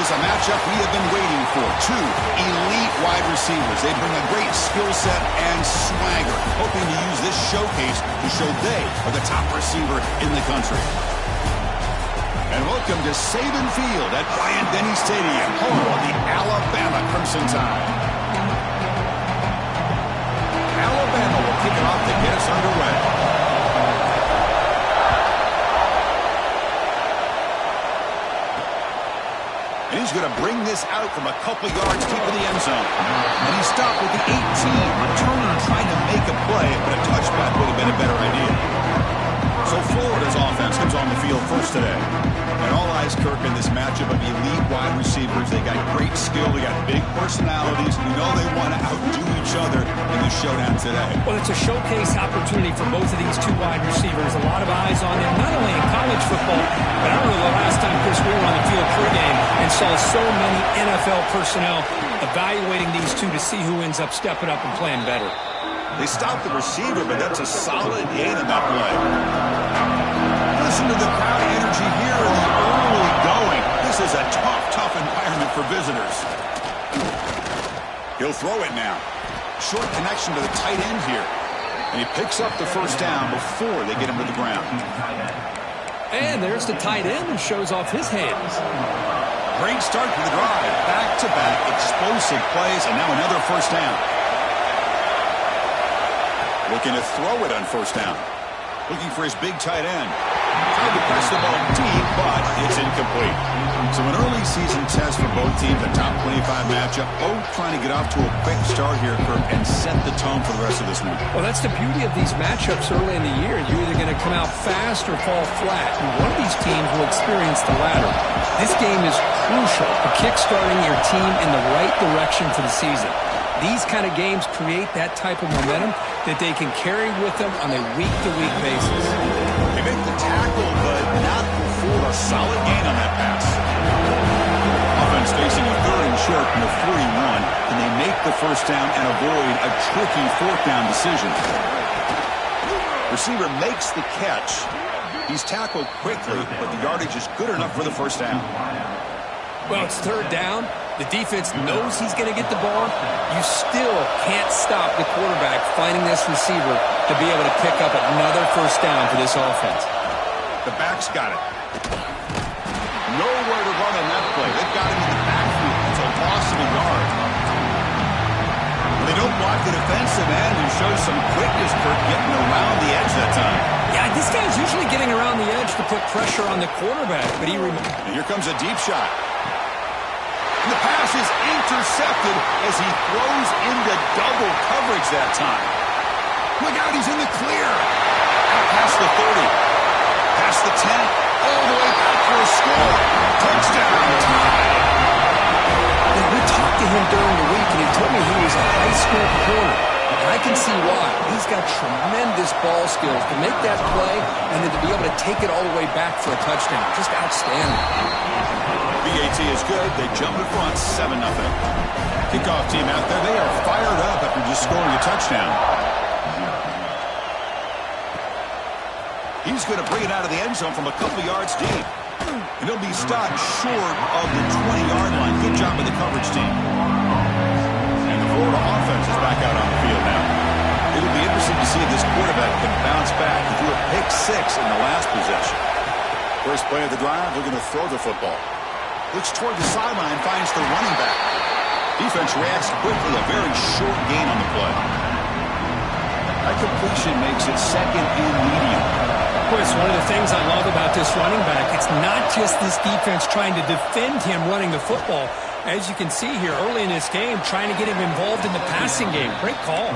is a matchup we have been waiting for. Two elite wide receivers. They bring a great skill set and swagger, hoping to use this showcase to show they are the top receiver in the country. And welcome to Saban Field at Bryant-Denny Stadium, home of the Alabama Crimson Tide. Alabama will kick it off to get us underway. And he's going to bring this out from a couple yards deep in the end zone. And he stopped with the 18. Turner trying to make a play, but a touchback would have been a better idea. So Florida's offense comes on the field first today. And all eyes, Kirk, in this matchup of elite wide receivers. They got great skill. They got big personalities. We know they want to outdo each other in the showdown today. Well, it's a showcase opportunity for both of these two wide receivers. A lot of eyes on them, not only in college football, but I remember the last time, Chris, we were on the field pregame and saw so many NFL personnel evaluating these two to see who ends up stepping up and playing better. They stopped the receiver, but that's a solid gain on that play. Listen to the crowd energy here in the early going. This is a tough environment for visitors. He'll throw it now. Short connection to the tight end here. And he picks up the first down before they get him to the ground. And there's the tight end who shows off his hands. Great start to the drive. Back-to-back explosive plays, and now another first down. Looking to throw it on first down. Looking for his big tight end. Tried to press the ball deep, but it's incomplete. So an early season test for both teams, a top 25 matchup. Both trying to get off to a quick start here, Kirk, and set the tone for the rest of this one. Well, that's the beauty of these matchups early in the year. You're either going to come out fast or fall flat. And one of these teams will experience the latter. This game is crucial for kickstarting your team in the right direction for the season. These kind of games create that type of momentum that they can carry with them on a week-to-week basis. They make the tackle, but not before a solid gain on that pass. Offense facing a third and short from the 41. Can they make the first down and avoid a tricky fourth down decision? Receiver makes the catch. He's tackled quickly, but the yardage is good enough for the first down. Well, it's third down. The defense knows he's going to get the ball. You still can't stop the quarterback finding this receiver to be able to pick up another first down for this offense. The back's got it. Nowhere to run on that play. They've got him in the backfield. It's a loss of a yard. They don't block the defensive end and show some quickness, Kirk, getting around the edge that time. Yeah, this guy's usually getting around the edge to put pressure on the quarterback, but and here comes a deep shot. The pass is intercepted as he throws into double coverage that time. Look out, he's in the clear. Out past the 30. Past the 10. All the way back for a score. Touchdown, Tide. Yeah, we talked to him during the week, and he told me he was a high school corner. And I can see why. He's got tremendous ball skills to make that play and then to be able to take it all the way back for a touchdown. Just outstanding. BAT is good. They jump in front 7-0. Kickoff team out there. They are fired up after just scoring a touchdown. He's going to bring it out of the end zone from a couple yards deep. And he'll be stopped short of the 20-yard line. Good job by the coverage team. And the Florida offense is back out on the field now. It'll be interesting to see if this quarterback can bounce back. He threw a pick 6 in the last possession. First play of the drive, looking to throw the football. Looks toward the sideline, finds the running back. Defense reacts quickly, a very short gain on the play. That completion makes it second and medium. Chris, one of the things I love about this running back, it's not just this defense trying to defend him running the football. As you can see here early in this game, trying to get him involved in the passing game. Great call.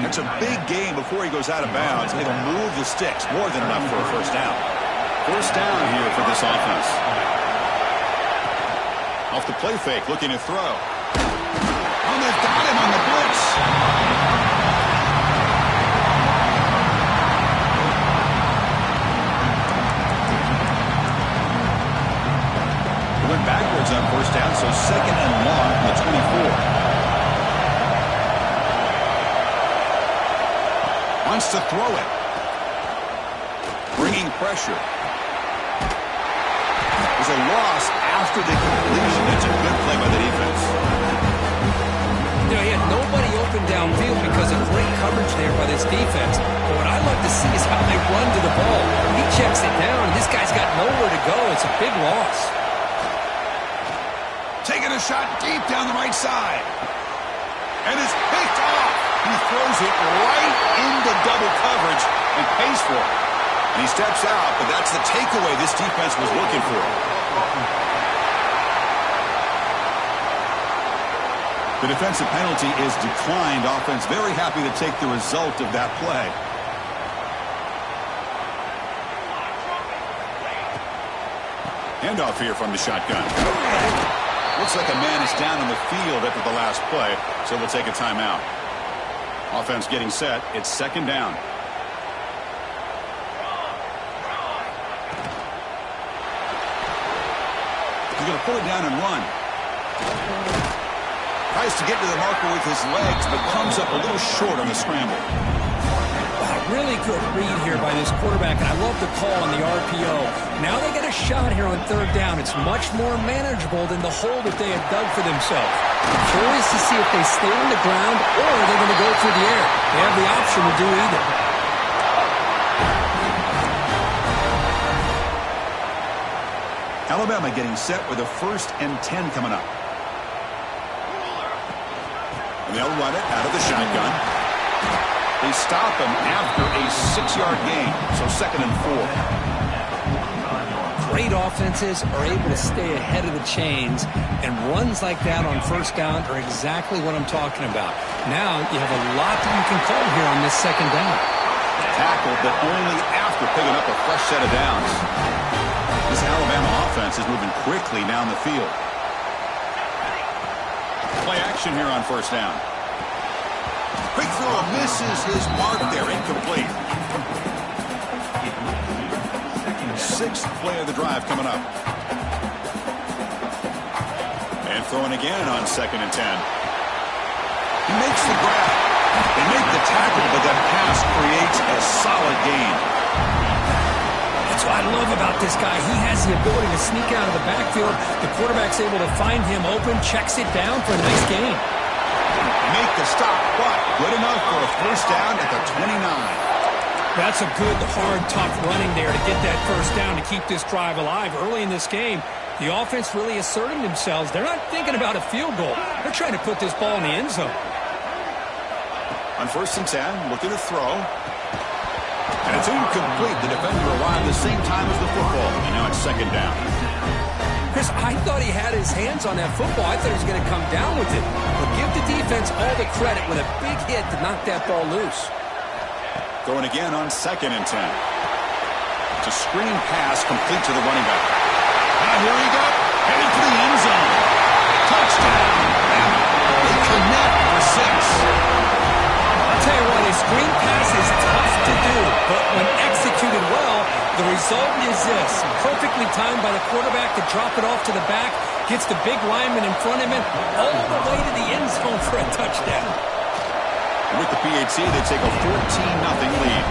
It's a big game before he goes out of bounds. It'll move the sticks, more than enough for a first down. First down here for this offense. Off the play fake, looking to throw. Oh, they've got him on the blitz. He went backwards on first down, so second and long from the 24. Wants to throw it. Bringing pressure. was a loss after the completion. It's a good play by the defense. You know, he had nobody open downfield because of great coverage there by this defense. But what I love to see is how they run to the ball. He checks it down, and this guy's got nowhere to go. It's a big loss. Taking a shot deep down the right side. And it's picked off. He throws it right into double coverage and pays for it. And he steps out, but that's the takeaway this defense was looking for. The defensive penalty is declined. Offense very happy to take the result of that play. Handoff here from the shotgun. Looks like a man is down on the field after the last play, so they'll take a timeout. Offense getting set. It's second down. He's going to pull it down and run. Tries to get to the marker with his legs, but comes up a little short on the scramble. Really good read here by this quarterback, and I love the call on the RPO. Now they get a shot here on third down. It's much more manageable than the hole that they had dug for themselves. I'm curious to see if they stay on the ground or are they going to go through the air. They have the option to do either. Alabama getting set with a 1st and 10 coming up. And they'll run it out of the shotgun. They stop him after a 6-yard gain, so 2nd and 4. Great offenses are able to stay ahead of the chains, and runs like that on first down are exactly what I'm talking about. Now you have a lot that you can call here on this second down. Tackle, but only after picking up a fresh set of downs. This Alabama offense is moving quickly down the field. Play action here on first down. Quick throw misses his mark there, incomplete. 6th play of the drive coming up. And throwing again on 2nd and 10. He makes the grab. They make the tackle, but that pass creates a solid gain. That's what I love about this guy. He has the ability to sneak out of the backfield. The quarterback's able to find him open, checks it down for a nice gain. Make the stop, but good enough for a first down at the 29. That's a good, hard, tough running there to get that first down to keep this drive alive. Early in this game, the offense really asserting themselves. They're not thinking about a field goal. They're trying to put this ball in the end zone. On 1st and 10, looking to throw. And it's incomplete. The defender arrived the same time as the football. And now it's 2nd down. Chris, I thought he had his hands on that football. I thought he was going to come down with it. But give the defense all the credit with a big hit to knock that ball loose. Going again on 2nd and 10. It's a screen pass complete to the running back. Now here we go. Headed to the end zone. Touchdown. They connect for 6. I'll tell you what, a screen pass is tough to do, but when executed well, the result is this. Perfectly timed by the quarterback to drop it off to the back, gets the big lineman in front of him, all the way to the end zone for a touchdown. And with the PAT, they take a 14-0 lead.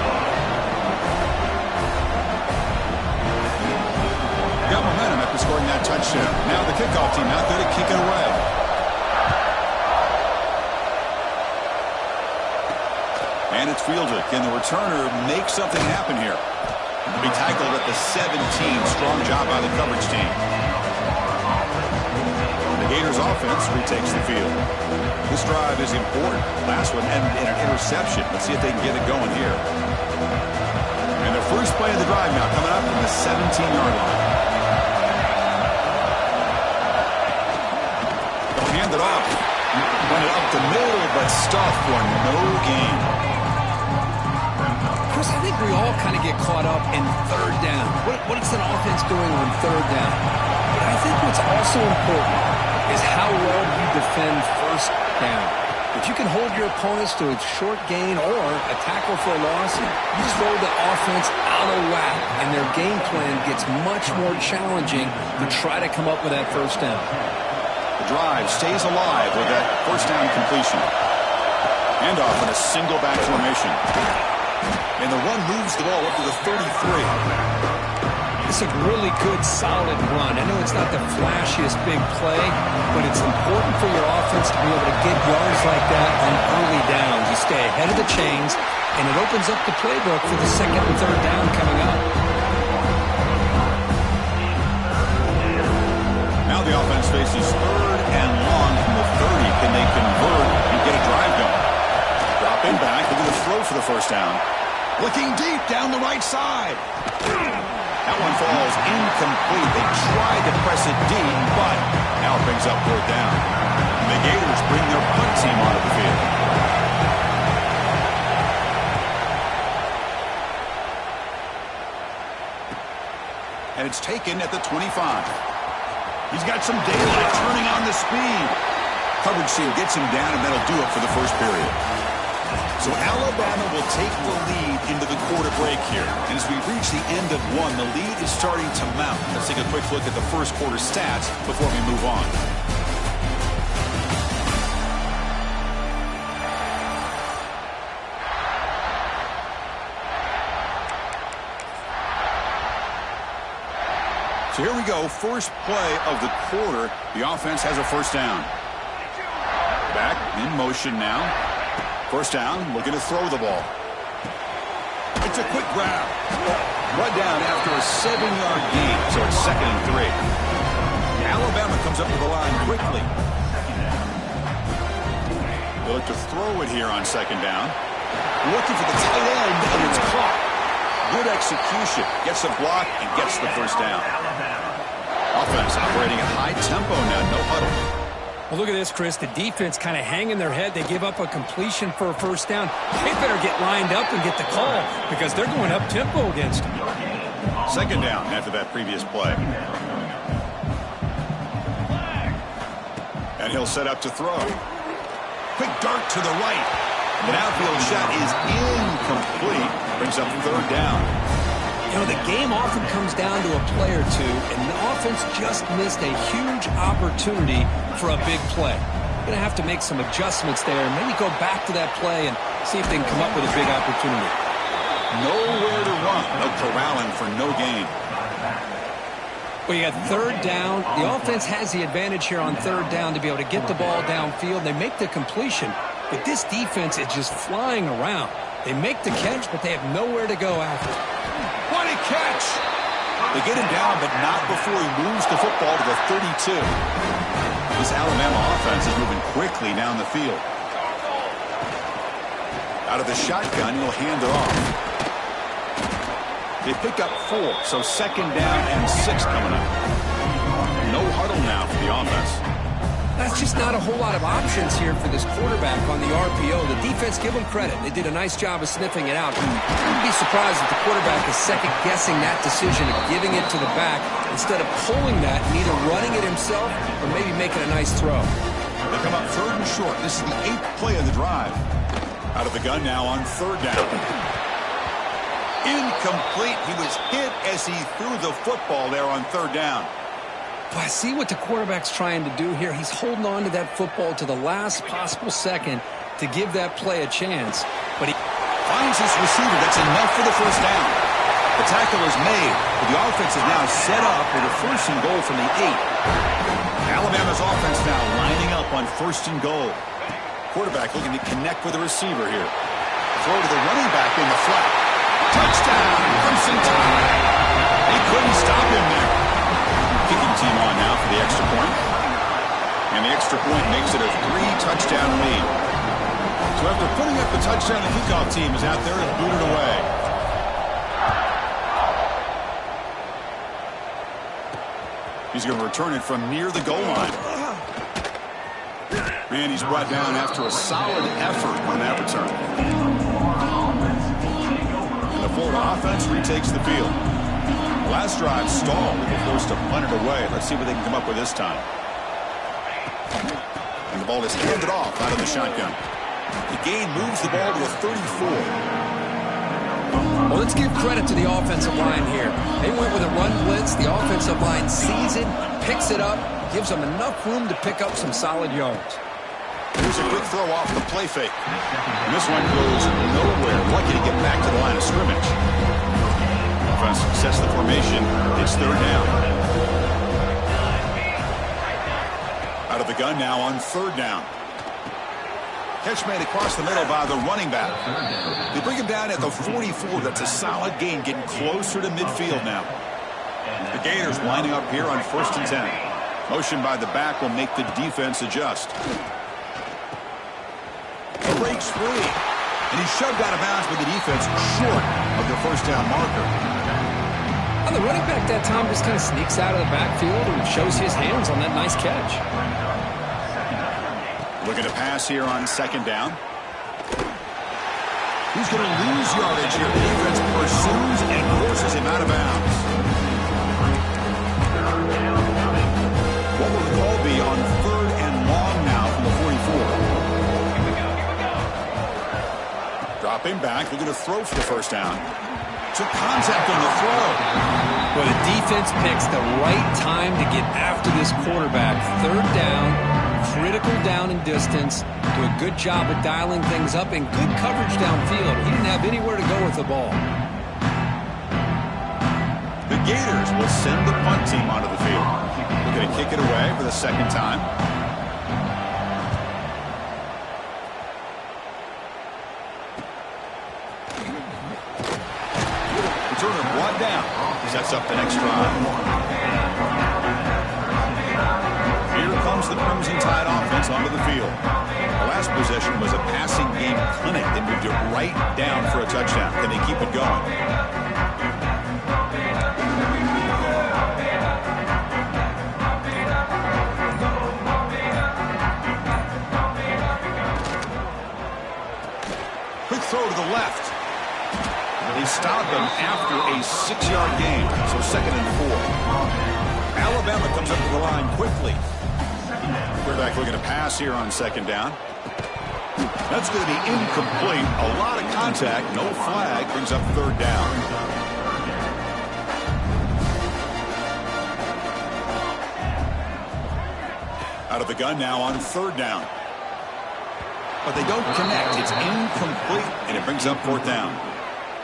Got momentum after scoring that touchdown. Now the kickoff team out there to kick it away. And it's fielded. Can the returner make something happen here? Be tackled at the 17. Strong job by the coverage team. The Gators offense retakes the field. This drive is important. Last one ended in an interception. Let's see if they can get it going here. And the first play of the drive now coming up from the 17-yard line. They'll hand it off. Run it up the middle, but stuffed for no gain. I think we all kind of get caught up in third down. What is an offense doing on third down? But I think what's also important is how well you defend first down. If you can hold your opponents to a short gain or a tackle for a loss, you throw the offense out of whack, and their game plan gets much more challenging to try to come up with that first down. The drive stays alive with that first down completion. Handoff in a single back formation. And the run moves the ball up to the 33. It's a really good, solid run. I know it's not the flashiest big play, but it's important for your offense to be able to get yards like that on early downs. You stay ahead of the chains, and it opens up the playbook for the second and third down coming up. Now the offense faces third and long from the 30. Can they convert and get a drive going? Dropping back, looking to throw for the first down. Looking deep down the right side. That one falls incomplete. They tried to press it deep, but now it brings up third down. And the Gators bring their punt team onto the field. And it's taken at the 25. He's got some daylight, turning on the speed. Coverage team gets him down, and that'll do it for the first period. So Alabama will take the lead into the quarter break here. And as we reach the end of one, the lead is starting to mount. Let's take a quick look at the first quarter stats before we move on. So here we go, first play of the quarter. The offense has a first down. Back in motion now. First down, looking to throw the ball. It's a quick grab. Brought down after a 7-yard gain, so it's 2nd and 3. Alabama comes up to the line quickly. They look to throw it here on 2nd down. Looking for the tight end, and it's caught. Good execution. Gets a block and gets the first down. Offense operating at high tempo now, no huddle. Well, look at this, Chris. The defense kind of hanging their head. They give up a completion for a first down. They better get lined up and get the call because they're going up tempo against them. 2nd down after that previous play. And he'll set up to throw. Quick dart to the right. An outfield shot is incomplete. Brings up third down. You know, the game often comes down to a play or two, and the offense just missed a huge opportunity for a big play. Going to have to make some adjustments there and maybe go back to that play and see if they can come up with a big opportunity. Nowhere to run. No corralling for no gain. Well, you got third down. The offense has the advantage here on third down to be able to get the ball downfield. They make the completion, but this defense is just flying around. They make the catch, but they have nowhere to go after. What a catch! They get him down, but not before he moves the football to the 32. This Alabama offense is moving quickly down the field. Out of the shotgun, he'll hand it off. They pick up 4, so 2nd down and 6 coming up. No huddle now for the offense. That's just not a whole lot of options here for this quarterback on the RPO. The defense, give them credit. They did a nice job of sniffing it out. I wouldn't be surprised if the quarterback is second-guessing that decision of giving it to the back instead of pulling that and either running it himself or maybe making a nice throw. They come up 3rd and short. This is the 8th play of the drive. Out of the gun now on 3rd down. Incomplete. He was hit as he threw the football there on 3rd down. Well, I see what the quarterback's trying to do here. He's holding on to that football to the last possible second to give that play a chance. But he finds his receiver. That's enough for the first down. The tackle is made, but the offense is now set up with a 1st and goal from the 8. Alabama's offense now lining up on 1st and goal. Quarterback looking to connect with the receiver here. Throw to the running back in the flat. Touchdown, Crimson Tide. They couldn't stop him there. Kicking team on now for the extra point. And the extra point makes it a 3-touchdown lead. So after putting up the touchdown, the kickoff team is out there and boot it away. He's going to return it from near the goal line. And he's brought down after a solid effort on that return. And the Florida offense retakes the field. Last drive stalled. They were forced to punt it away. Let's see what they can come up with this time. And the ball is handed off out of the shotgun. The gain moves the ball to the 34. Well, let's give credit to the offensive line here. They went with a run blitz. The offensive line sees it, picks it up, gives them enough room to pick up some solid yards. Here's a quick throw off the play fake. And this one goes nowhere. Lucky to get back to the line of scrimmage. defense sets the formation. It's third down. Out of the gun now on third down. Catch made across the middle by the running back. They bring him down at the 44. That's a solid gain, getting closer to midfield now. The Gators lining up here on 1st and 10. Motion by the back will make the defense adjust. He breaks free. And he's shoved out of bounds with the defense short of the first down marker. And the running back that time just kind of sneaks out of the backfield and shows his hands on that nice catch. Looking to pass here on 2nd down. He's going to lose yardage here. The defense pursues and forces him out of bounds. What will the call be on 3rd and long now from the 44? Dropping back, they're going to throw for the first down. Took contact on the throw. Well, the defense picks the right time to get after this quarterback. 3rd down, critical down and distance. Do a good job of dialing things up and good coverage downfield. He didn't have anywhere to go with the ball. The Gators will send the punt team onto the field. They're going to kick it away for the 2nd time. Returner brought down. Sets up the next drive. Here comes the Crimson Tide offense onto the field. The last possession was a passing game clinic. They moved it right down for a touchdown. Can they keep it going? Quick throw to the left. They stopped them after a 6-yard gain, so 2nd and 4. Alabama comes up to the line quickly. Quarterback looking to pass here on 2nd down. That's going to be incomplete. A lot of contact, no flag, brings up 3rd down. Out of the gun now on 3rd down. But they don't connect. It's incomplete, and it brings up 4th down.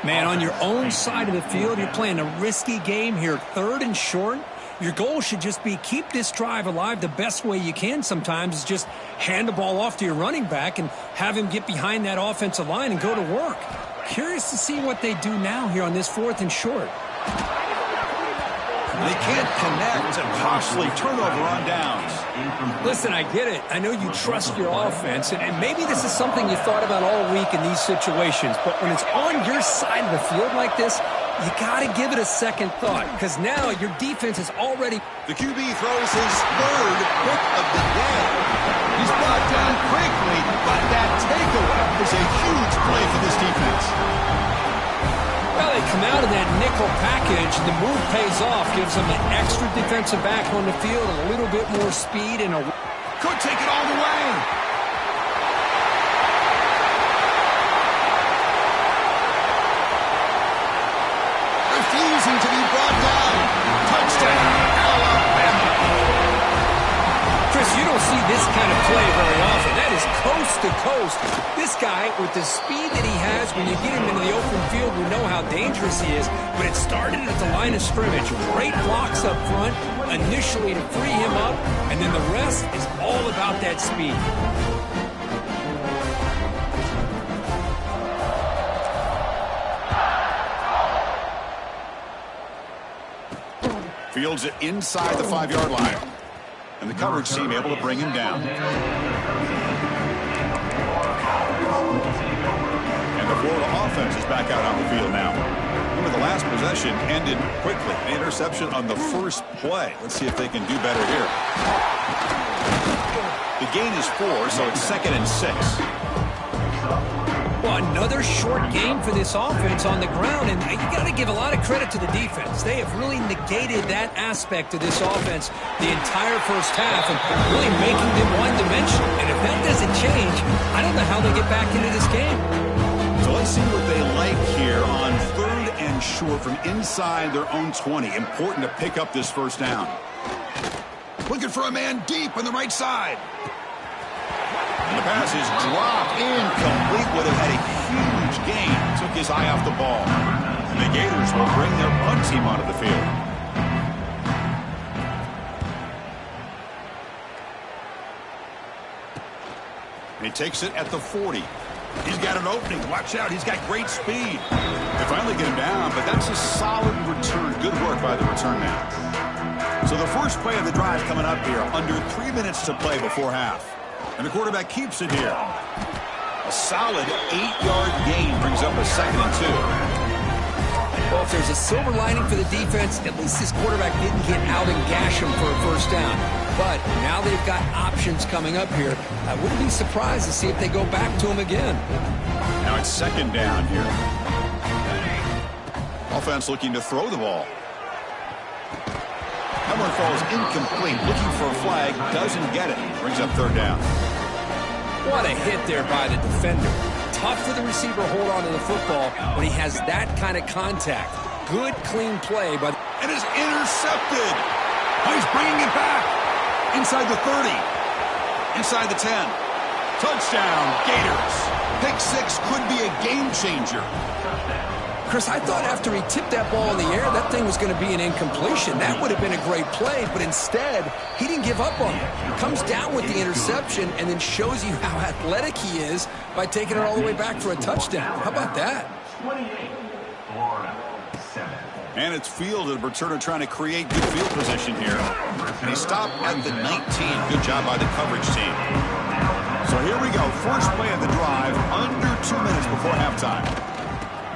Man, on your own side of the field, you're playing a risky game here, 3rd and short. Your goal should just be keep this drive alive the best way you can sometimes is just hand the ball off to your running back and have him get behind that offensive line and go to work. Curious to see what they do now here on this 4th and short. They can't connect. A costly turnover on downs. Listen, I get it. I know you trust your offense, and maybe this is something you thought about all week in these situations, but when it's on your side of the field like this, you got to give it a second thought, because now your defense is already... The QB throws his 3rd pick of the day. He's brought down quickly, but that takeaway is a huge play for this defense. Well, they come out of that nickel package. The move pays off, gives them an extra defensive back on the field, a little bit more speed, and could take it all the way. Refusing to be brought down. Touchdown, Alabama. Chris, you don't see this kind of play very often. That is coast to coast. This guy, with the speed that he has, when you get him into the open field, we know how dangerous he is. But it started at the line of scrimmage. Great blocks up front, initially to free him up, and then the rest is all about that speed. Fields it inside the 5-yard line. And the coverage team able to bring him down. And the Florida offense is back out on the field now. Remember, the last possession ended quickly. An interception on the first play. Let's see if they can do better here. The gain is 4, so it's 2nd and 6. Well, another short game for this offense on the ground, and you got to give a lot of credit to the defense. They have really negated that aspect of this offense the entire first half and really making them one-dimensional. And if that doesn't change, I don't know how they get back into this game. So let's see what they like here on 3rd and short from inside their own 20. Important to pick up this first down. Looking for a man deep on the right side. And the pass is dropped incomplete. Would have had a huge yardage gain. Took his eye off the ball. And the Gators will bring their punt team onto the field. He takes it at the 40. He's got an opening. Watch out. He's got great speed. They finally get him down, but that's a solid return. Good work by the return man. So the first play of the drive coming up here. Under 3 minutes to play before half. And the quarterback keeps it here. A solid 8-yard gain brings up a 2nd and 2. Well, if there's a silver lining for the defense, at least this quarterback didn't get out and gash him for a first down. But now they've got options coming up here. I wouldn't be surprised to see if they go back to him again. Now it's 2nd down here. Offense looking to throw the ball. That one falls incomplete. Looking for a flag. Doesn't get it. Brings up 3rd down. What a hit there by the defender. Tough for the receiver to hold on to the football when he has that kind of contact. Good, clean play, but... And is intercepted. Oh, he's bringing it back. Inside the 30. Inside the 10. Touchdown, Gators. Pick 6 could be a game changer. Chris, I thought after he tipped that ball in the air, that thing was going to be an incompletion. That would have been a great play, but instead, he didn't give up on it. Comes down with the interception and then shows you how athletic he is by taking it all the way back for a touchdown. How about that? And it's fielded. Returner trying to create good field position here. And he stopped at the 19. Good job by the coverage team. So here we go. First play of the drive. Under 2 minutes before halftime.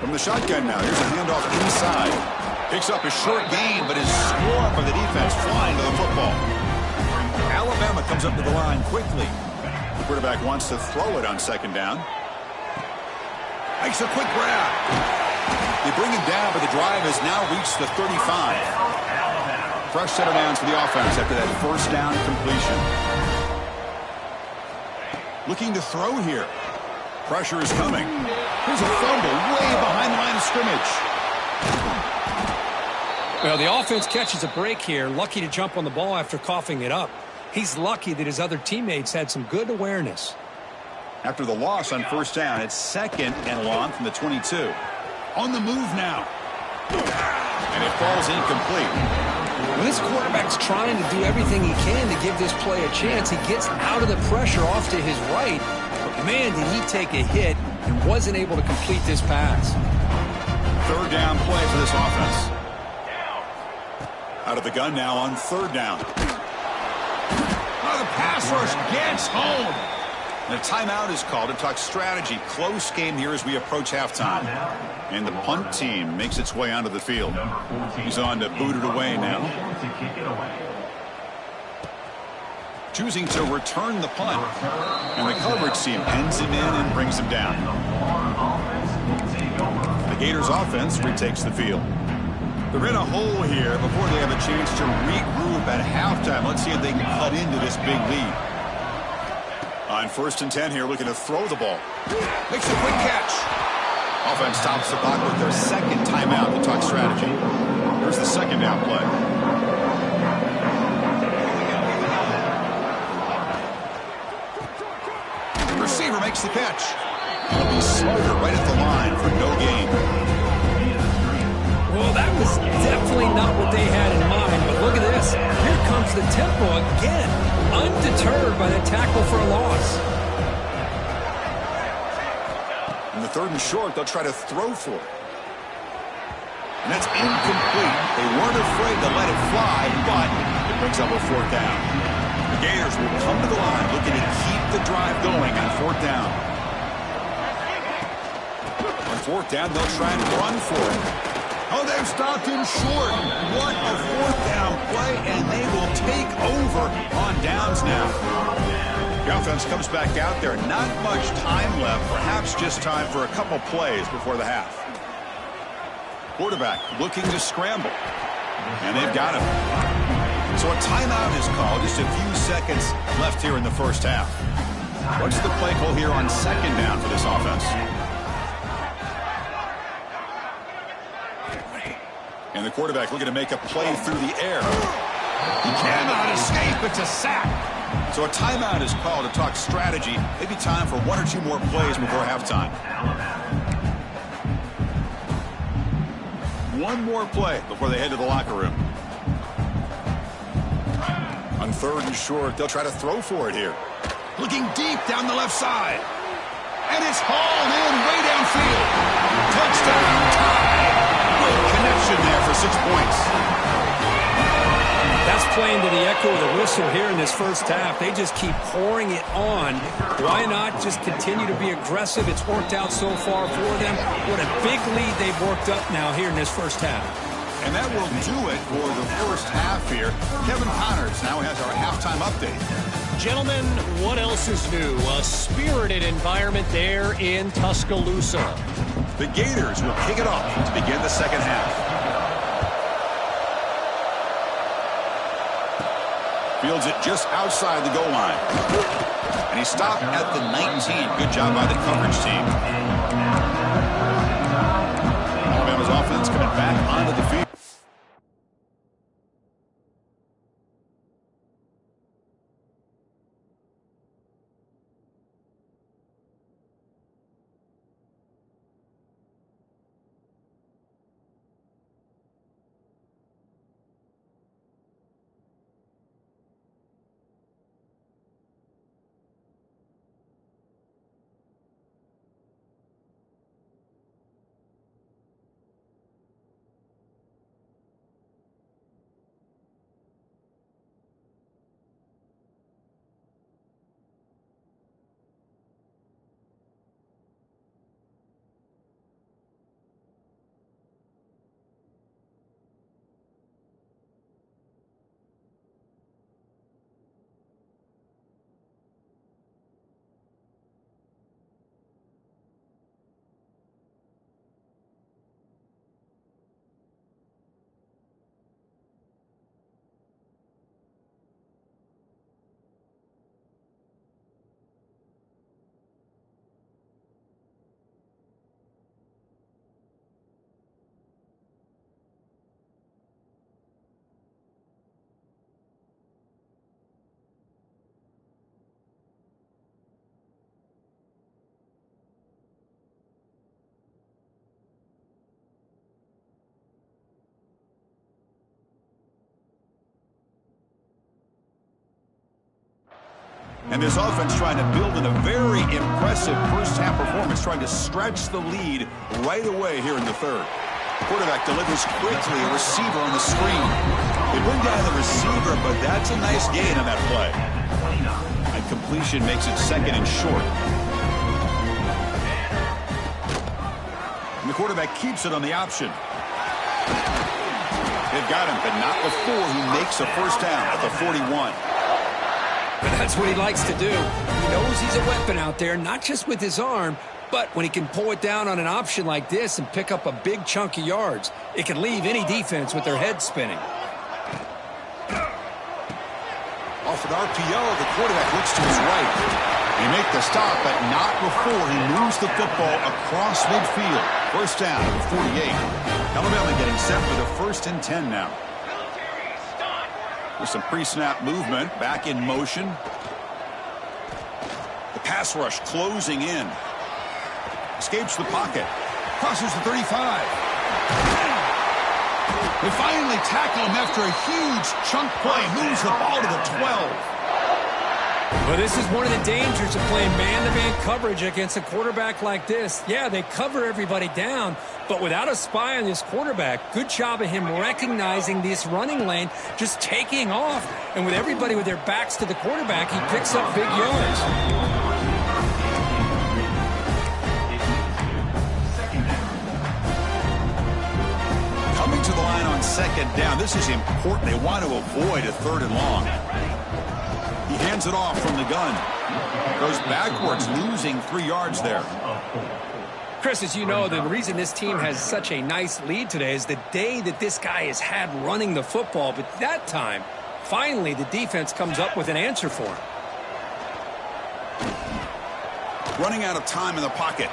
From the shotgun now. Here's a handoff inside. Picks up a short gain, but is scored by the defense flying to the football. Alabama comes up to the line quickly. The quarterback wants to throw it on 2nd down. Makes a quick grab. They bring him down, but the drive has now reached the 35. Fresh set of downs for the offense after that first down completion. Looking to throw here. Pressure is coming. Here's a fumble way behind the line of scrimmage. Well, the offense catches a break here. Lucky to jump on the ball after coughing it up. He's lucky that his other teammates had some good awareness. After the loss on first down, it's 2nd and long from the 22. On the move now. And it falls incomplete. When this quarterback's trying to do everything he can to give this play a chance, he gets out of the pressure off to his right. But man, did he take a hit and wasn't able to complete this pass. 3rd down play for this offense. Out of the gun now on 3rd down. Oh, the pass rush gets home. And a timeout is called to talk strategy. Close game here as we approach halftime. And the punt team makes its way onto the field. He's on to boot it away now. Choosing to return the punt. And the coverage team pens him in and brings him down. The Gators offense retakes the field. They're in a hole here before they have a chance to regroup at halftime. Let's see if they can cut into this big lead. On 1st and 10 here, looking to throw the ball. Makes a quick catch. Offense stops the clock with their 2nd timeout to talk strategy. Here's the 2nd down play. The receiver makes the catch. He'll be smarter right at the line for no gain. Well, that was definitely not what they had in mind, but look at this. Here comes the tempo again, undeterred by the tackle for a loss. In the 3rd and short, they'll try to throw for it. And that's incomplete. They weren't afraid to let it fly, but it brings up a 4th down. The Gators will come to the line looking to keep the drive going on 4th down. On 4th down, they'll try and run for it. Oh, they've stopped him short. What a 4th down play, and they will take over on downs now. The offense comes back out there. Not much time left. Perhaps just time for a couple plays before the half. Quarterback looking to scramble. And they've got him. So a timeout is called. Just a few seconds left here in the first half. What's the play call here on 2nd down for this offense? And the quarterback looking to make a play through the air. He cannot escape. It's a sack. So a timeout is called to talk strategy. Maybe time for 1 or 2 more plays before halftime. one more play before they head to the locker room. On 3rd and short, they'll try to throw for it here. Looking deep down the left side. And it's hauled in way downfield. Touchdown, tie. Good connection there for 6 points. That's playing to the echo of the whistle here in this first half. They just keep pouring it on. Why not just continue to be aggressive? It's worked out so far for them. What a big lead they've worked up now here in this first half. And that will do it for the first half here. Kevin Connors now has our halftime update. Gentlemen, what else is new? A spirited environment there in Tuscaloosa. The Gators will kick it off to begin the second half. Fields it just outside the goal line. And he stopped at the 19. Good job by the coverage team. Alabama's offense coming back onto the field. And this offense trying to build in a very impressive first-half performance, trying to stretch the lead right away here in the third. Quarterback delivers quickly, a receiver on the screen. They bring down the receiver, but that's a nice gain on that play. And completion makes it 2nd and short. And the quarterback keeps it on the option. They've got him, but not before he makes a first down at the 41. But that's what he likes to do. He knows he's a weapon out there, not just with his arm, but when he can pull it down on an option like this and pick up a big chunk of yards, it can leave any defense with their head spinning. Off an RPO, the quarterback looks to his right. They make the stop, but not before he moves the football across midfield. First down at the 48. Alabama getting set for the 1st and 10 now. With some pre-snap movement, back in motion. The pass rush closing in. Escapes the pocket. Crosses the 35. They finally tackle him after a huge chunk play. Moves the ball to the 12. Well, this is one of the dangers of playing man-to-man coverage against a quarterback like this. Yeah, they cover everybody down, but without a spy on this quarterback, good job of him recognizing this running lane, just taking off. And with everybody with their backs to the quarterback, he picks up big yards. Coming to the line on 2nd down. This is important. They want to avoid a 3rd and long. He hands it off from the gun. Goes backwards, losing 3 yards there. Chris, as you know, the reason this team has such a nice lead today is the day that this guy has had running the football. But that time, finally, the defense comes up with an answer for him. Running out of time in the pocket.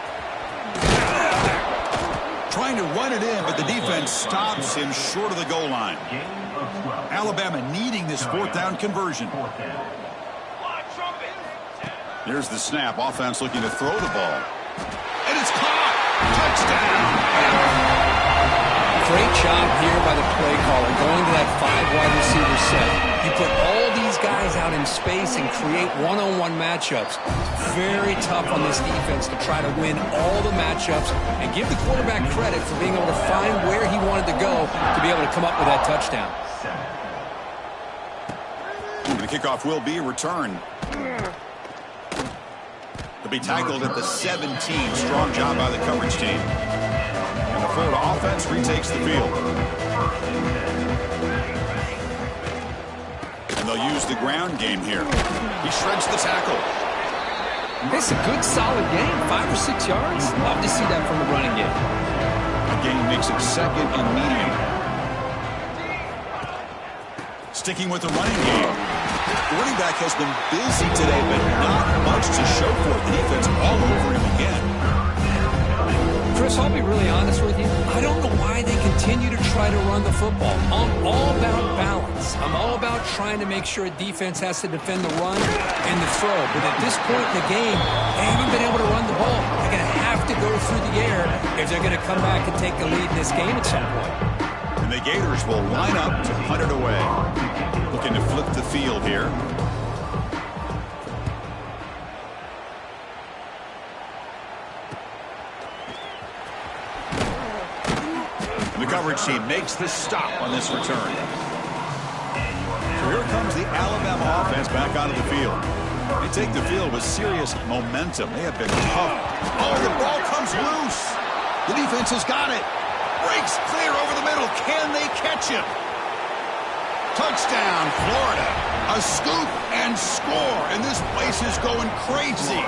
Trying to run it in, but the defense stops him short of the goal line. Alabama needing this 4th down conversion. Here's the snap. Offense looking to throw the ball. And it's caught. Touchdown. Great job here by the play caller, going to that 5 wide receiver set. You put all these guys out in space and create one-on-one matchups. Very tough on this defense to try to win all the matchups and give the quarterback credit for being able to find where he wanted to go to be able to come up with that touchdown. The kickoff will be a return. He'll be tackled at the 17. Strong job by the coverage team. And the Florida offense retakes the field. And they'll use the ground game here. He shreds the tackle. It's a good, solid game. 5 or 6 yards. Love to see that from the running game. The game makes it second and medium. Sticking with the running game. The running back has been busy today, but not much to show for it. The defense all over him again. Chris, I'll be really honest with you. I don't know why they continue to try to run the football. I'm all about balance. I'm all about trying to make sure a defense has to defend the run and the throw. But at this point in the game, they haven't been able to run the ball. They're going to have to go through the air if they're going to come back and take the lead in this game at some point. And the Gators will line up to punt it away. Looking to flip the field here. The coverage team makes the stop on this return. So here comes the Alabama offense back onto the field. They take the field with serious momentum. They have been tough. Oh, the ball comes loose. The defense has got it. Breaks clear over the middle. Can they catch him? Touchdown, Florida. A scoop and score. And this place is going crazy.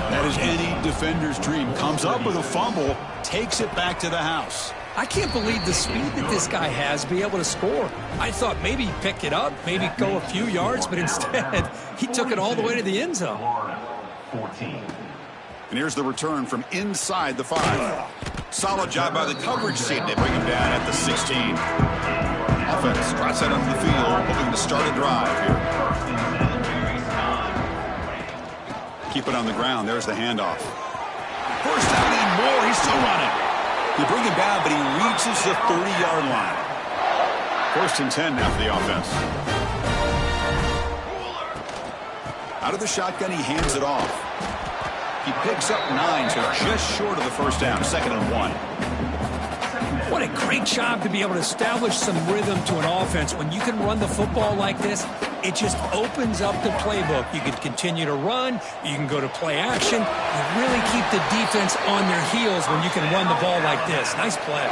That is any defender's dream. Comes up with a fumble, takes it back to the house. I can't believe the speed that this guy has to be able to score. I thought maybe he'd pick it up, maybe go a few yards, but instead he took it all the way to the end zone. And here's the return from inside the 5. Solid job by the coverage team. They bring him down at the 16. Offense trots out onto the field, hoping to start a drive here. Keep it on the ground. There's the handoff. First down and more. He's still running. They bring him down, but he reaches the 30-yard line. First and 10 now for the offense. Out of the shotgun, he hands it off. He picks up 9, so just short of the first down. Second and 1. What a great job to be able to establish some rhythm to an offense. When you can run the football like this, it just opens up the playbook. You can continue to run. You can go to play action. You really keep the defense on their heels when you can run the ball like this. Nice play.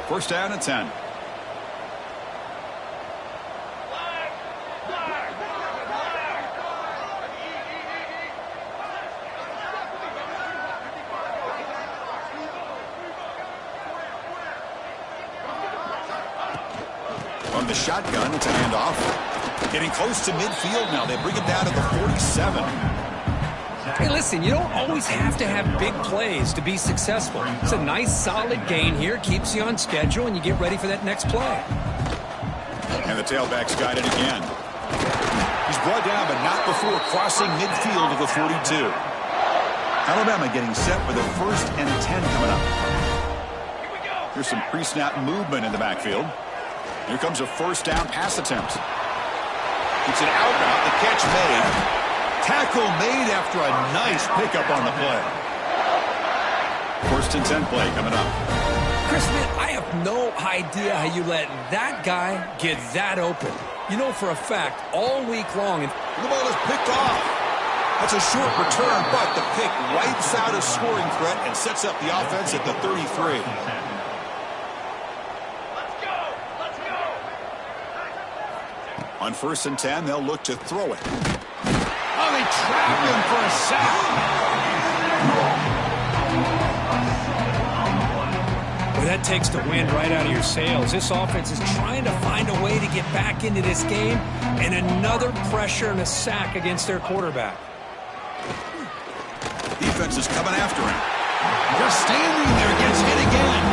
First down and 10. From the shotgun, it's a handoff. Getting close to midfield now. They bring him down to the 47. Hey, listen, you don't always have to have big plays to be successful. It's a nice, solid gain here. Keeps you on schedule, and you get ready for that next play. And the tailback's got it again. He's brought down, but not before crossing midfield of the 42. Alabama getting set for the first and 10 coming up. There's some pre-snap movement in the backfield. Here comes a first down pass attempt. It's an out route. The catch made. Tackle made after a nice pickup on the play. First and 10 play coming up. Chris, man, I have no idea how you let that guy get that open. You know for a fact, all week long. And the ball is picked off. That's a short return, but the pick wipes out a scoring threat and sets up the offense at the 33. On first and 10, they'll look to throw it. Oh, they trapped him for a sack. Well, that takes the wind right out of your sails. This offense is trying to find a way to get back into this game, and another pressure and a sack against their quarterback. Defense is coming after him. They're standing there, gets hit again.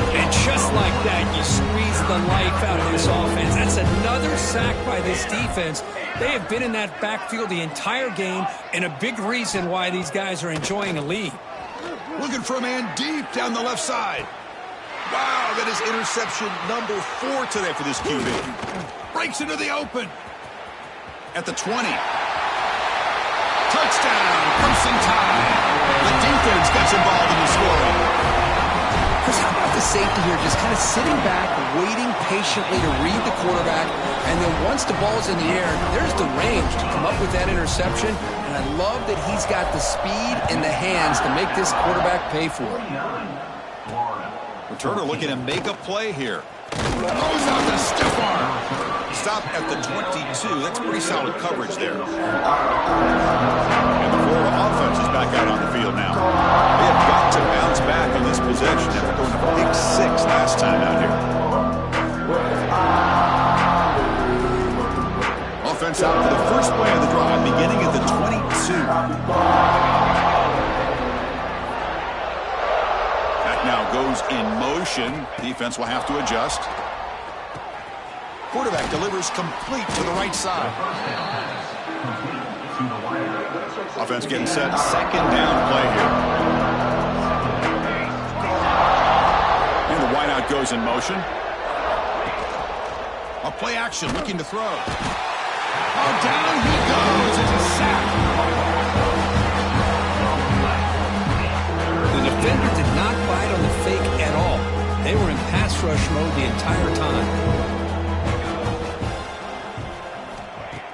And just like that, you squeeze the life out of this offense. That's another sack by this defense. They have been in that backfield the entire game, and a big reason why these guys are enjoying a lead. Looking for a man deep down the left side. Wow, that is interception number 4 today for this QB. Breaks into the open. At the 20. Touchdown, Crimson Tide. The defense gets involved in the scoring. Chris, how about the safety here just kind of sitting back, waiting patiently to read the quarterback, and then once the ball's in the air, there's the range to come up with that interception, and I love that he's got the speed and the hands to make this quarterback pay for it. Returner looking to make a play here. Goes out the stiff arm. Stop at the 22. That's pretty solid coverage there. And the Florida offense is back out on the field now. They have got to bounce back on this possession after going to pick 6 last time out here. Offense out for the first play of the drive, beginning at the 22. That now goes in motion. Defense will have to adjust. Quarterback delivers complete to the right side. Offense getting set. Second down play here. And the wideout goes in motion. A play action looking to throw. Oh, down he goes. It's a sack. The defender did not bite on the fake at all. They were in pass rush mode the entire time.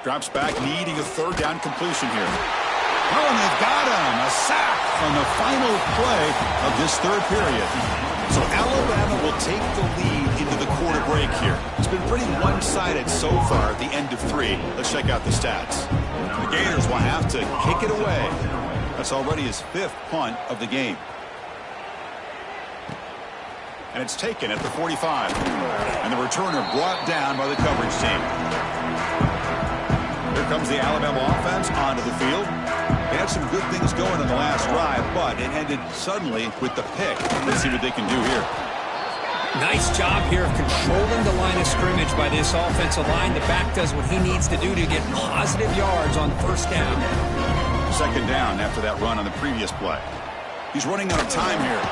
Drops back, needing a third down completion here. Oh, and they've got him. A sack on the final play of this third period. So Alabama will take the lead into the quarter break here. It's been pretty one-sided so far at the end of 3. Let's check out the stats. The Gators will have to kick it away. That's already his 5th punt of the game. And it's taken at the 45. And the returner brought down by the coverage team. Here comes the Alabama offense onto the field. They had some good things going in the last drive, but it ended suddenly with the pick. Let's see what they can do here. Nice job here of controlling the line of scrimmage by this offensive line. The back does what he needs to do to get positive yards on first down. Second down after that run on the previous play. He's running out of time here.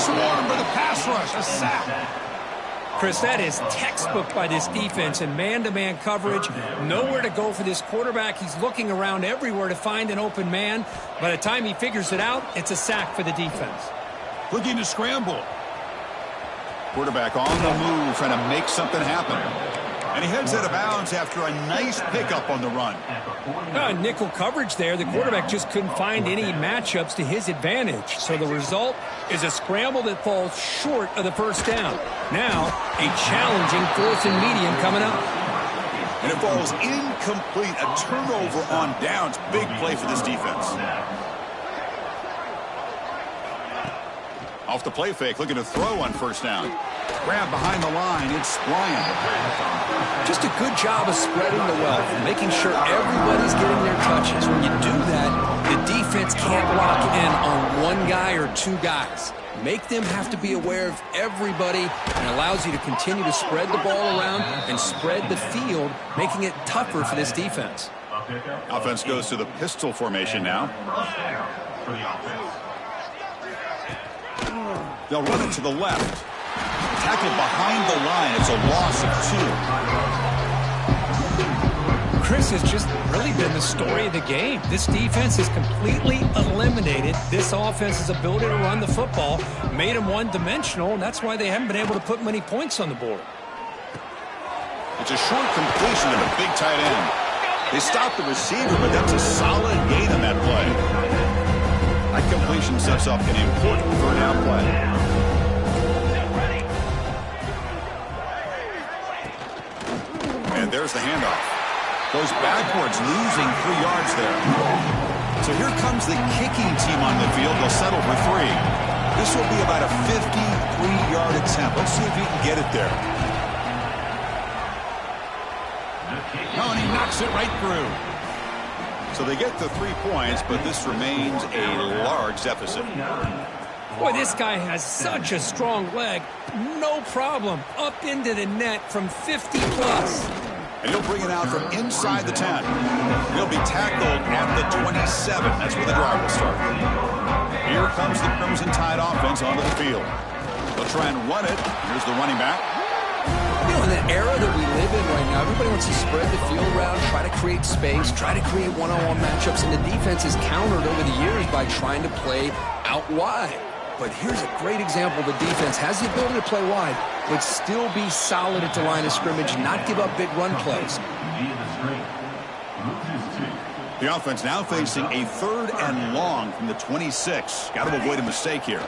Swarmed by the pass rush, a sack. Chris, that is textbook by this defense in man-to-man coverage. Nowhere to go for this quarterback. He's looking around everywhere to find an open man. By the time he figures it out, it's a sack for the defense. Looking to scramble. Quarterback on the move, trying to make something happen. And he heads out of bounds after a nice pickup on the run. Nickel coverage there. The quarterback just couldn't find any matchups to his advantage. So the result is a scramble that falls short of the first down. Now, a challenging 4th and medium coming up. And it falls incomplete. A turnover on downs. Big play for this defense. Off the play fake, looking to throw on first down. Grab behind the line, it's Bryant. Just a good job of spreading the wealth, making sure everybody's getting their touches. When you do that, the defense can't lock in on one guy or 2 guys. Make them have to be aware of everybody, and allows you to continue to spread the ball around and spread the field, making it tougher for this defense. Offense goes to the pistol formation now. They'll run it to the left. Tackled behind the line. It's a loss of 2. Chris has just really been the story of the game. This defense has completely eliminated this offense's ability to run the football, made them one-dimensional, and that's why they haven't been able to put many points on the board. It's a short completion to the big tight end. They stopped the receiver, but that's a solid gain on that play. That completion sets up an important third down play. And there's the handoff. Goes backwards, losing 3 yards there. So here comes the kicking team on the field. They'll settle for 3. This will be about a 53-yard attempt. Let's see if he can get it there. Oh, and he knocks it right through. So they get the 3 points, but this remains a large deficit. Boy, this guy has such a strong leg. No problem. Up into the net from 50-plus. And he'll bring it out from inside the 10. He'll be tackled at the 27. That's where the drive will start. Here comes the Crimson Tide offense onto the field. They'll try and run it. Here's the running back. You know, in the era that we live in right now, everybody wants to spread the field around, try to create space, try to create one-on-one matchups, and the defense is countered over the years by trying to play out wide. But here's a great example. The defense has the ability to play wide, but still be solid at the line of scrimmage, not give up big run plays. The offense now facing a 3rd and long from the 26. Got to avoid a mistake here.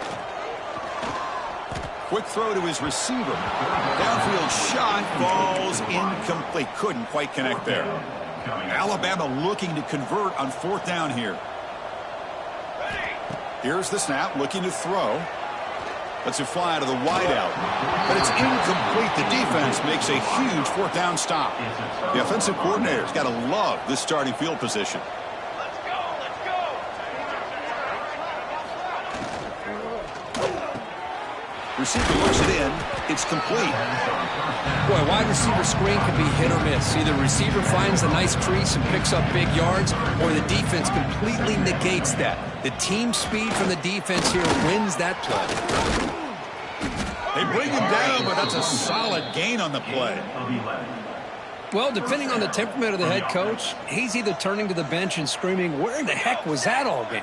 Quick throw to his receiver. Downfield shot falls incomplete. Couldn't quite connect there. Alabama looking to convert on 4th down here. Here's the snap, looking to throw. Lets it fly to the wideout. But it's incomplete. The defense makes a huge 4th down stop. The offensive coordinator's got to love this starting field position. Receiver works it in. It's complete. Boy, wide receiver screen can be hit or miss. Either receiver finds a nice crease and picks up big yards, or the defense completely negates that. The team speed from the defense here wins that play. They bring him down, but that's a solid gain on the play. Well, depending on the temperament of the head coach, he's either turning to the bench and screaming, "Where in the heck was that all game?"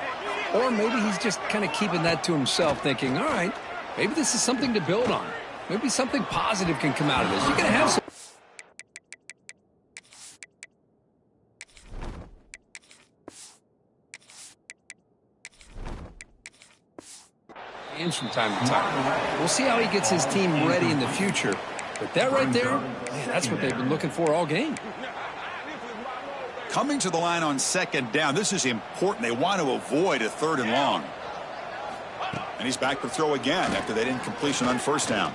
Or maybe he's just kind of keeping that to himself, thinking, all right, maybe this is something to build on. Maybe something positive can come out of this. You're going to have some... from time to time. We'll see how he gets his team ready in the future. But that right there, man, that's what they've been looking for all game. Coming to the line on 2nd down. This is important. They want to avoid a 3rd and long. And he's back to throw again after that incompletion on 1st down.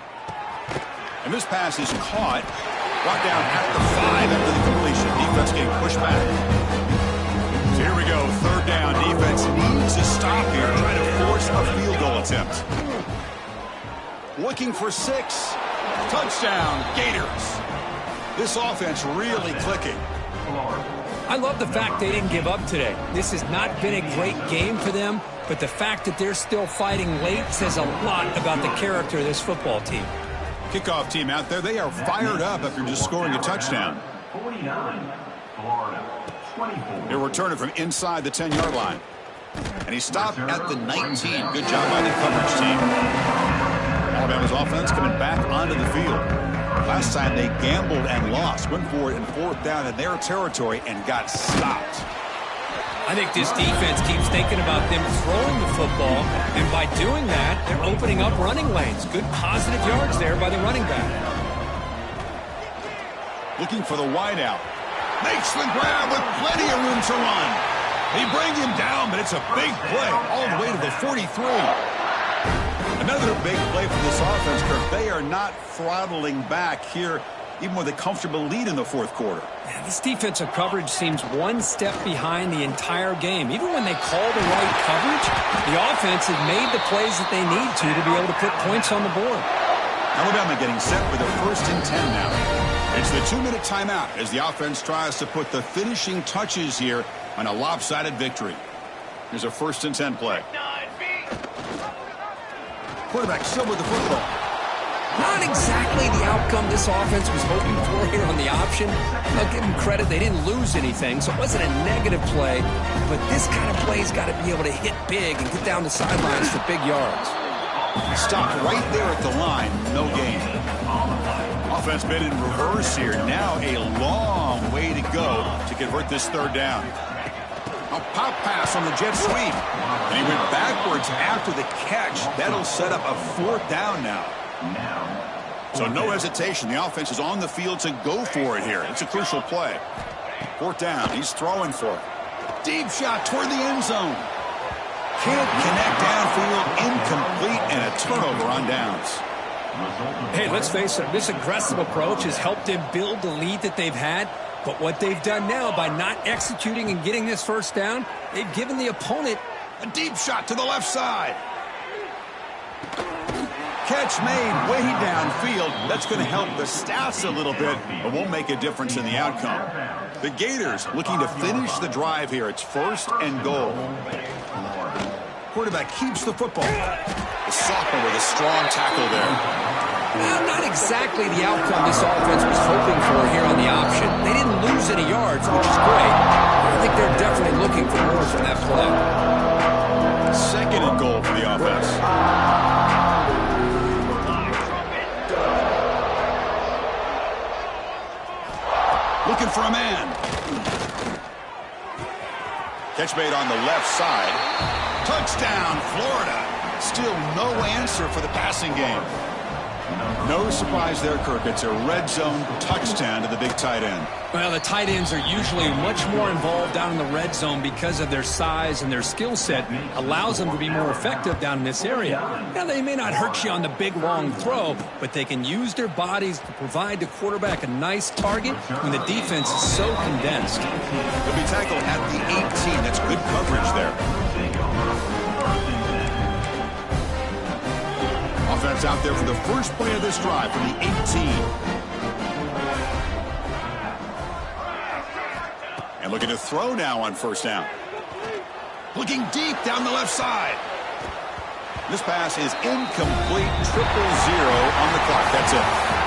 And this pass is caught. Brought down at the 5 after the completion. Defense getting pushed back. So here we go. 3rd down. Defense needs to stop here. Trying to force a field goal attempt. Looking for 6. Touchdown, Gators. This offense really clicking. I love the fact they didn't give up today. This has not been a great game for them, but the fact that they're still fighting late says a lot about the character of this football team. Kickoff team out there. They are fired up after just scoring a touchdown. 49, Florida, 24. They're returning from inside the 10-yard line. And he stopped at the 19. Good job by the coverage team. Alabama's offense coming back onto the field. Last time they gambled and lost. Went for it in 4th down in their territory and got stopped. I think this defense keeps thinking about them throwing the football, and by doing that, they're opening up running lanes. Good positive yards there by the running back. Looking for the wideout. Makes the grab with plenty of room to run. They bring him down, but it's a big play all the way to the 43. Another big play for this offense, Kirk. They are not throttling back here, even with a comfortable lead in the 4th quarter. Yeah, this defensive coverage seems one step behind the entire game. Even when they call the right coverage, the offense has made the plays that they need to be able to put points on the board. Alabama getting set for their 1st and 10 now. It's the 2-minute timeout as the offense tries to put the finishing touches here on a lopsided victory. Here's a 1st and 10 play. Quarterback still with the football. Not exactly the outcome this offense was hoping for here on the option. I'll give them credit. They didn't lose anything, so it wasn't a negative play. But this kind of play's got to be able to hit big and get down the sidelines for big yards. Stopped right there at the line. No gain. Offense been in reverse here. Now a long way to go to convert this 3rd down. A pop pass on the jet sweep. And he went backwards after the catch. That'll set up a 4th down now. So no hesitation. The offense is on the field to go for it here. It's a crucial play. 4th down. He's throwing for it. Deep shot toward the end zone. Can't connect downfield. Incomplete and a turnover on downs. Hey, let's face it. This aggressive approach has helped them build the lead that they've had. But what they've done now by not executing and getting this 1st down, they've given the opponent a deep shot to the left side. Catch made way downfield. That's going to help the stats a little bit, but won't make a difference in the outcome. The Gators looking to finish the drive here. It's 1st and goal. Quarterback keeps the football. The sophomore with a strong tackle there. Well, not exactly the outcome this offense was hoping for here on the option. They didn't lose any yards, which is great. I think they're definitely looking for more from that play. Second and goal for the offense. Looking for a man. Catch made on the left side. Touchdown, Florida. Still no answer for the passing game. No surprise there, Kirk. It's a red zone touchdown to the big tight end. Well, the tight ends are usually much more involved down in the red zone because of their size and their skill set. Allows them to be more effective down in this area. Now, they may not hurt you on the big, long throw, but they can use their bodies to provide the quarterback a nice target when the defense is so condensed. He'll be tackled at the 18. That's good coverage there. Offense out there for the first play of this drive from the 18. And looking to throw now on first down. Looking deep down the left side. This pass is incomplete. 0-0 on the clock. That's it.